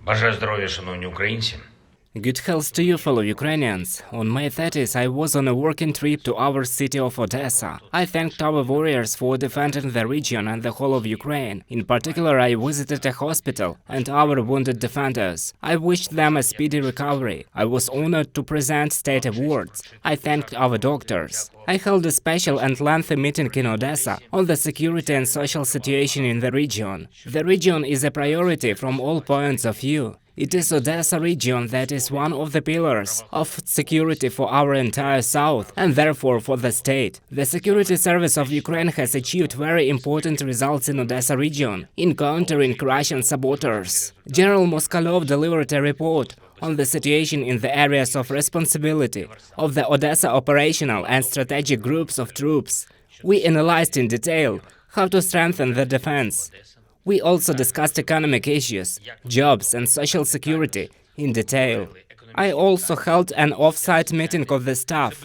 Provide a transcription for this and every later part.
Бажаю здоров'я, шановні українці. Good health to you, fellow Ukrainians. On May 30th, I was on a working trip to our city of Odesa. I thanked our warriors for defending the region and the whole of Ukraine. In particular, I visited a hospital and our wounded defenders. I wished them a speedy recovery. I was honored to present state awards. I thanked our doctors. I held a special and lengthy meeting in Odesa on the security and social situation in the region. The region is a priority from all points of view. It is Odesa region that is one of the pillars of security for our entire south and therefore for the state. The security service of Ukraine has achieved very important results in Odesa region in countering Russian saboteurs. General Moskalev delivered a report on the situation in the areas of responsibility of the Odesa operational and strategic groups of troops. We analyzed in detail how to strengthen the defense. We also discussed economic issues, jobs and social security in detail. I also held an off-site meeting of the staff.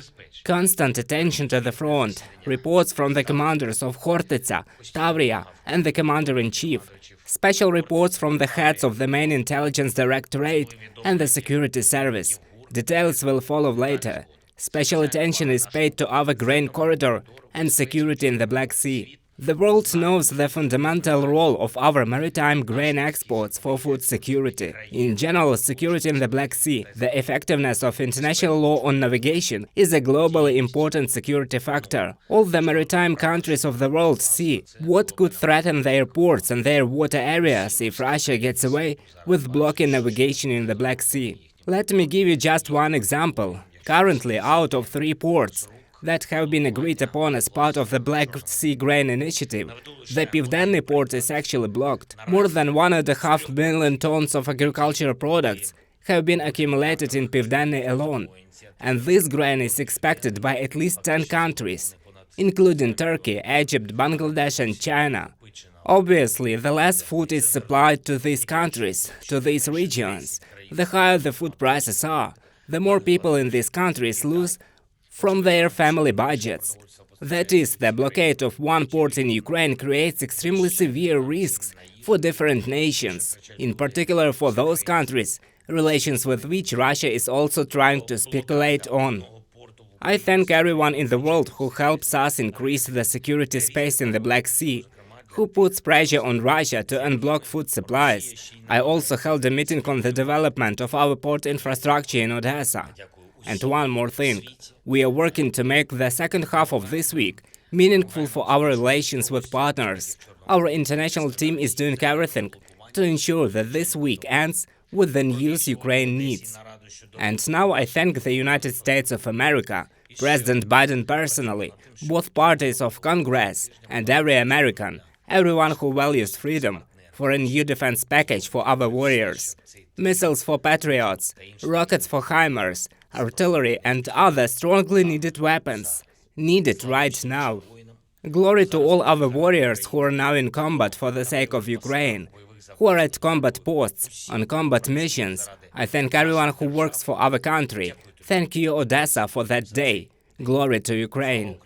Constant attention to the front, reports from the commanders of Hortitsa, Tavria and the commander-in-chief, special reports from the heads of the main intelligence directorate and the security service. Details will follow later. Special attention is paid to our grain corridor and security in the Black Sea. The world knows the fundamental role of our maritime grain exports for food security. In general, security in the Black Sea, the effectiveness of international law on navigation is a globally important security factor. All the maritime countries of the world see what could threaten their ports and their water areas if Russia gets away with blocking navigation in the Black Sea. Let me give you just one example. Currently, out of 3 ports that have been agreed upon as part of the Black Sea Grain Initiative, the Pivdenny port is actually blocked. More than 1.5 million tons of agricultural products have been accumulated in Pivdenny alone, and this grain is expected by at least 10 countries, including Turkey, Egypt, Bangladesh and China. Obviously, the less food is supplied to these countries, to these regions, the higher the food prices are, the more people in these countries lose from their family budgets. That is, the blockade of one port in Ukraine creates extremely severe risks for different nations, in particular for those countries, relations with which Russia is also trying to speculate on. I thank everyone in the world who helps us increase the security space in the Black Sea, who puts pressure on Russia to unblock food supplies. I also held a meeting on the development of our port infrastructure in Odesa. And one more thing, we are working to make the second half of this week meaningful for our relations with partners. Our international team is doing everything to ensure that this week ends with the news Ukraine needs. And now I thank the United States of America, President Biden personally, both parties of Congress and every American, everyone who values freedom, for a new defense package for our warriors. Missiles for Patriots, rockets for HIMARS, artillery and other strongly needed weapons, needed right now. Glory to all our warriors who are now in combat for the sake of Ukraine, who are at combat posts, on combat missions. I thank everyone who works for our country. Thank you, Odesa, for that day. Glory to Ukraine.